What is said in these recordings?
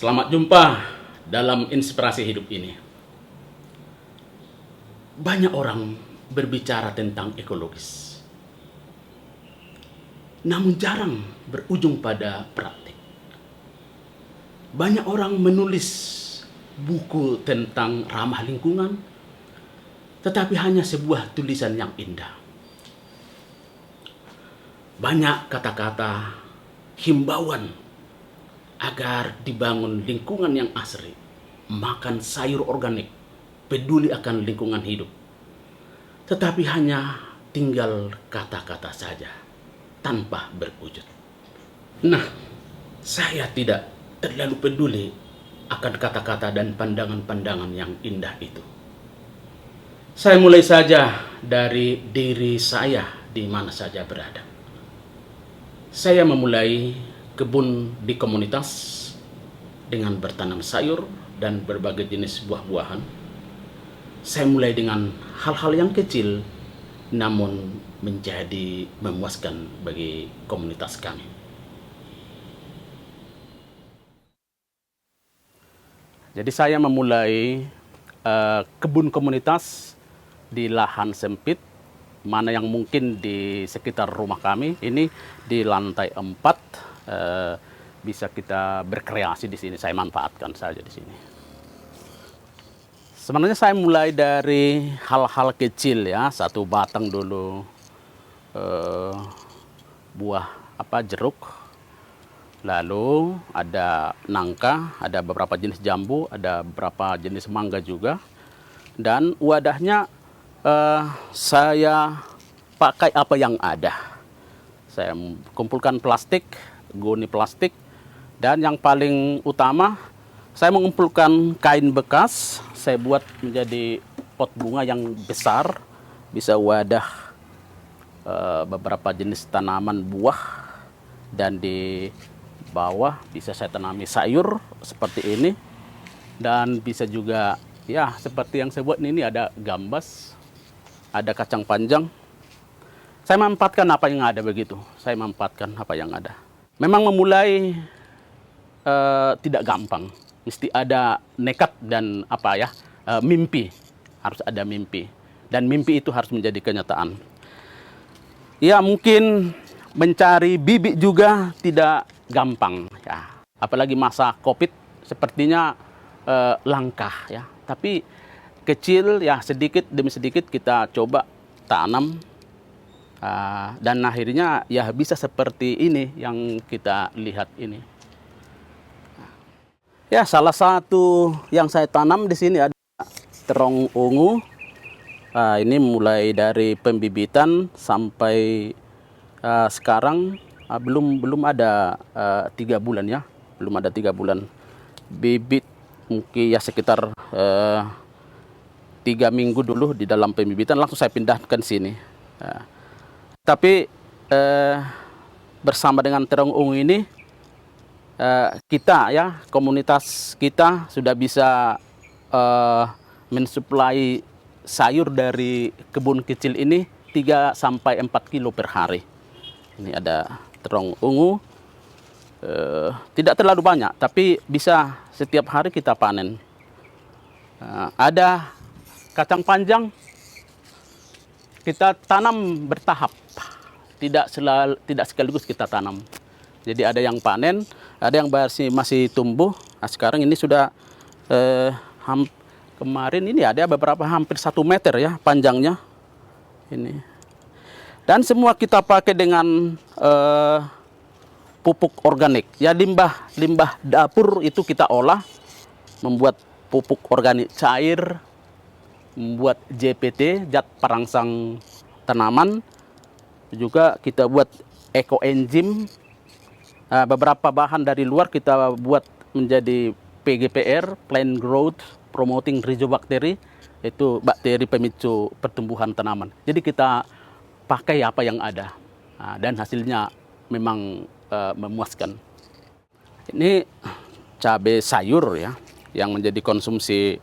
Selamat jumpa dalam inspirasi hidup ini. Banyak orang berbicara tentang ekologis, namun jarang berujung pada praktik. Banyak orang menulis buku tentang ramah lingkungan, tetapi hanya sebuah tulisan yang indah. Banyak kata-kata himbauan agar dibangun lingkungan yang asri, makan sayur organik, peduli akan lingkungan hidup. Tetapi hanya tinggal kata-kata saja, tanpa berwujud. Nah, saya tidak terlalu peduli akan kata-kata dan pandangan-pandangan yang indah itu. Saya mulai saja dari diri saya di mana saja berada. Saya memulai kebun di komunitas dengan bertanam sayur dan berbagai jenis buah-buahan. Saya mulai dengan hal-hal yang kecil namun menjadi memuaskan bagi komunitas kami. Jadi saya memulai kebun komunitas di lahan sempit, mana yang mungkin di sekitar rumah kami. Ini di lantai 4. Bisa kita berkreasi di sini. Saya manfaatkan saja di sini. Sebenarnya saya mulai dari hal-hal kecil ya, satu batang dulu buah jeruk, lalu ada nangka, ada beberapa jenis jambu, ada beberapa jenis mangga juga, dan wadahnya saya pakai apa yang ada. Saya kumpulkan plastik, goni plastik, dan yang paling utama saya mengumpulkan kain bekas. Saya buat menjadi pot bunga yang besar, bisa wadah beberapa jenis tanaman buah, dan di bawah bisa saya tanami sayur seperti ini, dan bisa juga ya seperti yang saya buat ini, ada gambas, ada kacang panjang. Saya memanfaatkan apa yang ada begitu. Saya memanfaatkan apa yang ada. Memang memulai tidak gampang. Mesti ada nekat dan mimpi. Harus ada mimpi. Dan mimpi itu harus menjadi kenyataan. Ya, mungkin mencari bibit juga tidak gampang. Ya. Apalagi masa COVID sepertinya langka. Ya. Tapi kecil, ya sedikit demi sedikit kita coba tanam. Dan akhirnya ya bisa seperti ini yang kita lihat ini. Ya, salah satu yang saya tanam di sini ada terong ungu. Ini mulai dari pembibitan sampai sekarang belum ada 3 bulan ya, belum ada 3 bulan. Bibit mungkin ya sekitar 3 minggu dulu di dalam pembibitan, langsung saya pindahkan sini. Tapi bersama dengan terong ungu ini, kita ya, komunitas kita sudah bisa mensuplai sayur dari kebun kecil ini 3-4 kilo per hari. Ini ada terong ungu, tidak terlalu banyak, tapi bisa setiap hari kita panen. Ada kacang panjang, kita tanam bertahap, tidak sekaligus kita tanam. Jadi ada yang panen, ada yang masih tumbuh. Nah, sekarang ini sudah kemarin ini ada beberapa hampir 1 meter ya panjangnya ini. Dan semua kita pakai dengan pupuk organik. Ya, limbah dapur itu kita olah, membuat pupuk organik cair, membuat JPT, zat perangsang tanaman. Juga kita buat ekoenzim. Beberapa bahan dari luar kita buat menjadi PGPR, Plant Growth Promoting Rhizobakteri, itu bakteri pemicu pertumbuhan tanaman. Jadi kita pakai apa yang ada, dan hasilnya memang memuaskan. Ini cabai sayur ya, yang menjadi konsumsi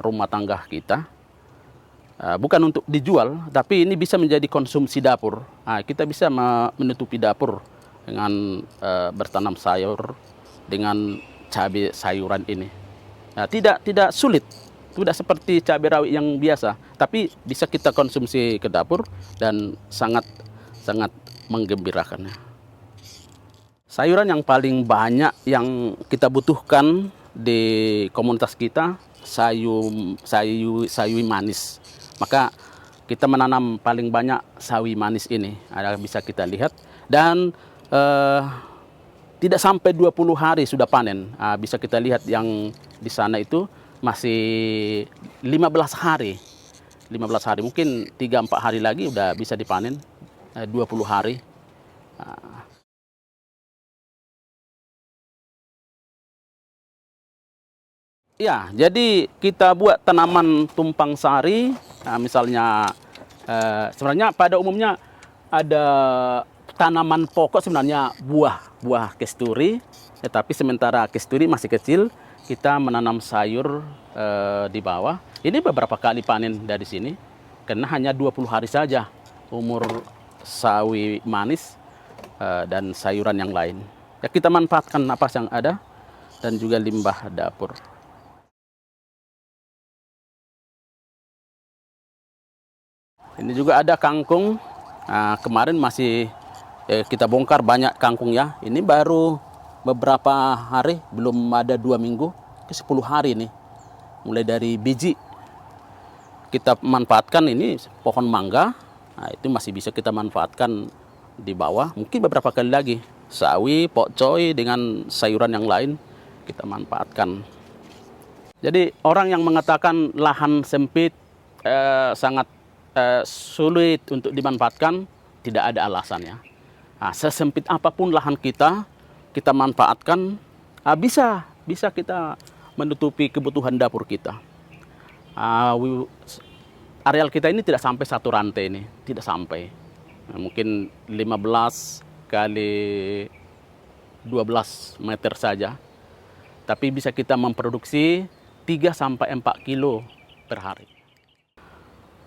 rumah tangga kita. Bukan untuk dijual, tapi ini bisa menjadi konsumsi dapur. Kita bisa menutupi dapur dengan bertanam sayur, dengan cabai sayuran ini. Nah, tidak sulit, tidak seperti cabai rawit yang biasa, tapi bisa kita konsumsi ke dapur dan sangat menggembirakan. Sayuran yang paling banyak yang kita butuhkan di komunitas kita sawi manis. Maka kita menanam paling banyak sawi manis ini. Ada bisa kita lihat dan tidak sampai 20 hari sudah panen. Bisa kita lihat yang di sana itu masih 15 hari. 15 hari, mungkin 3-4 hari lagi udah bisa dipanen. 20 hari. Ya, jadi kita buat tanaman tumpang sari, misalnya sebenarnya pada umumnya ada tanaman pokok sebenarnya buah kesturi, tetapi sementara kesturi masih kecil, kita menanam sayur di bawah. Ini beberapa kali panen dari sini, karena hanya 20 hari saja umur sawi manis dan sayuran yang lain. Ya, kita manfaatkan napas yang ada dan juga limbah dapur. Ini juga ada kangkung. Nah, kemarin masih kita bongkar banyak kangkung ya. Ini baru beberapa hari, belum ada 2 minggu ke 10 hari nih. Mulai dari biji kita manfaatkan ini pohon mangga. Nah, itu masih bisa kita manfaatkan di bawah. Mungkin beberapa kali lagi sawi, pokcoy dengan sayuran yang lain kita manfaatkan. Jadi orang yang mengatakan lahan sempit sangat sulit untuk dimanfaatkan, tidak ada alasannya. Nah, sesempit apapun lahan kita manfaatkan, bisa kita menutupi kebutuhan dapur kita. Areal kita ini tidak sampai 1 rantai ini, tidak sampai. Mungkin 15 kali 12 meter saja. Tapi bisa kita memproduksi 3-4 kilo per hari.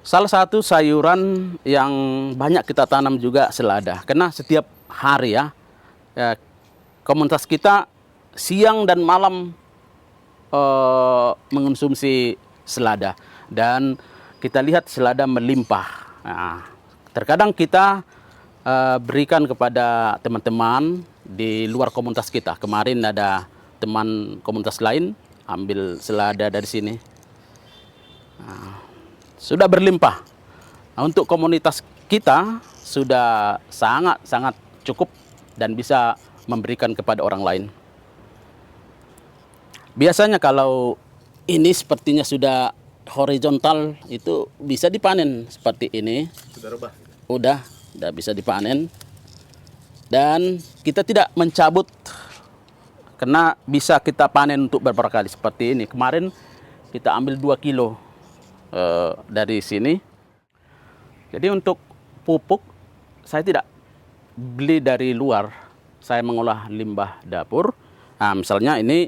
Salah satu sayuran yang banyak kita tanam juga selada. Karena setiap hari ya komunitas kita siang dan malam mengonsumsi selada. Dan kita lihat selada melimpah. Nah, terkadang kita berikan kepada teman-teman di luar komunitas kita. Kemarin ada teman komunitas lain ambil selada dari sini. Nah, sudah berlimpah. Nah, untuk komunitas kita sudah sangat cukup dan bisa memberikan kepada orang lain. Biasanya kalau ini sepertinya sudah horizontal, itu bisa dipanen seperti ini. Sudah rebah. Udah bisa dipanen. Dan kita tidak mencabut karena bisa kita panen untuk beberapa kali seperti ini. Kemarin kita ambil 2 kilo dari sini. Jadi untuk pupuk saya tidak beli dari luar, saya mengolah limbah dapur. Nah, misalnya ini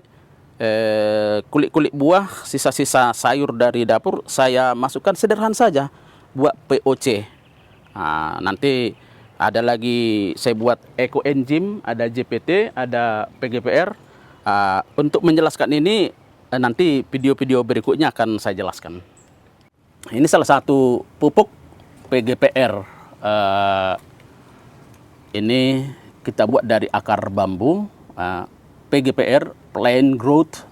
kulit-kulit buah, sisa-sisa sayur dari dapur saya masukkan sederhana saja buat POC. Nah, nanti ada lagi saya buat ekoenzim, ada JPT, ada PGPR. Untuk menjelaskan ini nanti video-video berikutnya akan saya jelaskan. Ini salah satu pupuk PGPR. Ini kita buat dari akar bambu. PGPR, Plant Growth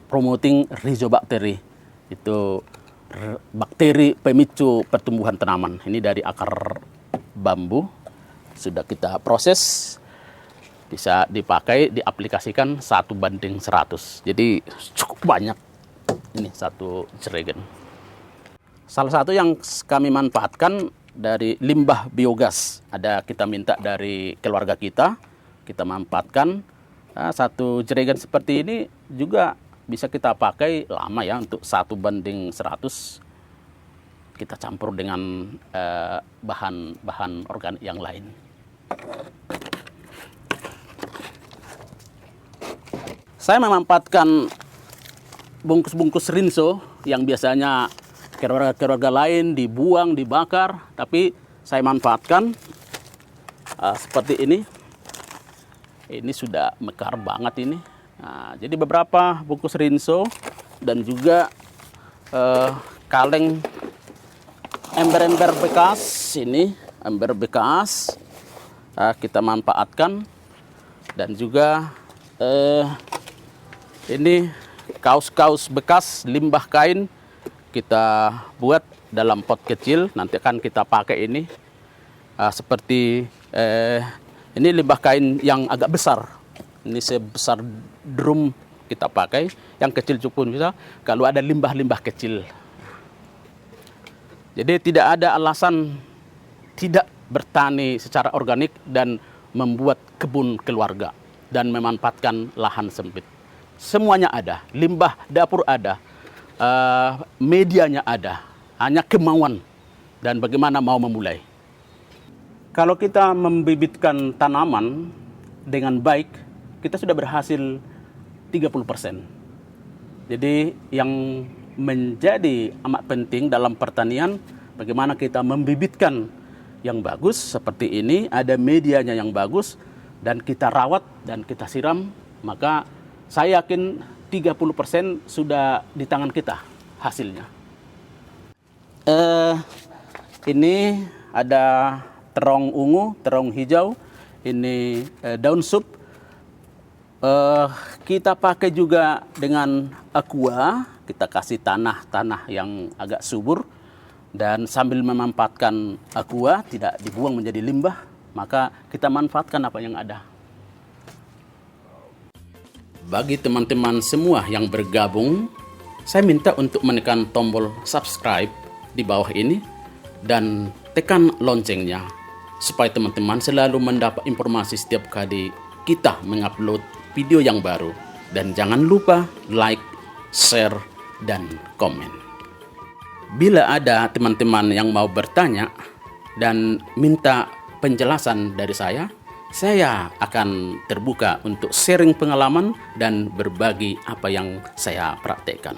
Promoting Rhizobacter. Itu bakteri pemicu pertumbuhan tanaman. Ini dari akar bambu. Sudah kita proses. Bisa dipakai, diaplikasikan 1:100. Jadi cukup banyak. Ini 1 jerigen. Salah satu yang kami manfaatkan dari limbah biogas. Ada kita minta dari keluarga kita manfaatkan. Nah, 1 jerigen seperti ini juga bisa kita pakai lama ya, untuk 1:100. Kita campur dengan bahan organik yang lain. Saya memanfaatkan bungkus-bungkus rinso yang biasanya keluarga lain dibuang, dibakar, tapi saya manfaatkan seperti ini. Ini sudah mekar banget ini. Nah, jadi beberapa bungkus rinso dan juga kaleng ember-ember bekas. Ini ember bekas kita manfaatkan, dan juga ini kaos-kaos bekas limbah kain kita buat dalam pot kecil. Nanti akan kita pakai ini seperti ini limbah kain yang agak besar. Ini sebesar drum kita pakai, yang kecil pun bisa kalau ada limbah-limbah kecil. Jadi tidak ada alasan tidak bertani secara organik dan membuat kebun keluarga dan memanfaatkan lahan sempit. Semuanya ada, limbah dapur ada, medianya ada, hanya kemauan dan bagaimana mau memulai. Kalau kita membibitkan tanaman dengan baik, kita sudah berhasil 30%. Jadi yang menjadi amat penting dalam pertanian, bagaimana kita membibitkan yang bagus seperti ini, ada medianya yang bagus, dan kita rawat dan kita siram, maka saya yakin 30% sudah di tangan kita hasilnya. Ini ada terong ungu, terong hijau, ini daun sup. Kita pakai juga dengan aqua, kita kasih tanah yang agak subur, dan sambil memanfaatkan aqua tidak dibuang menjadi limbah, maka kita manfaatkan apa yang ada. Bagi teman-teman semua yang bergabung, saya minta untuk menekan tombol subscribe di bawah ini dan tekan loncengnya supaya teman-teman selalu mendapat informasi setiap kali kita mengupload video yang baru. Dan jangan lupa like, share, dan komen. Bila ada teman-teman yang mau bertanya dan minta penjelasan dari saya akan terbuka untuk sharing pengalaman dan berbagi apa yang saya praktekkan.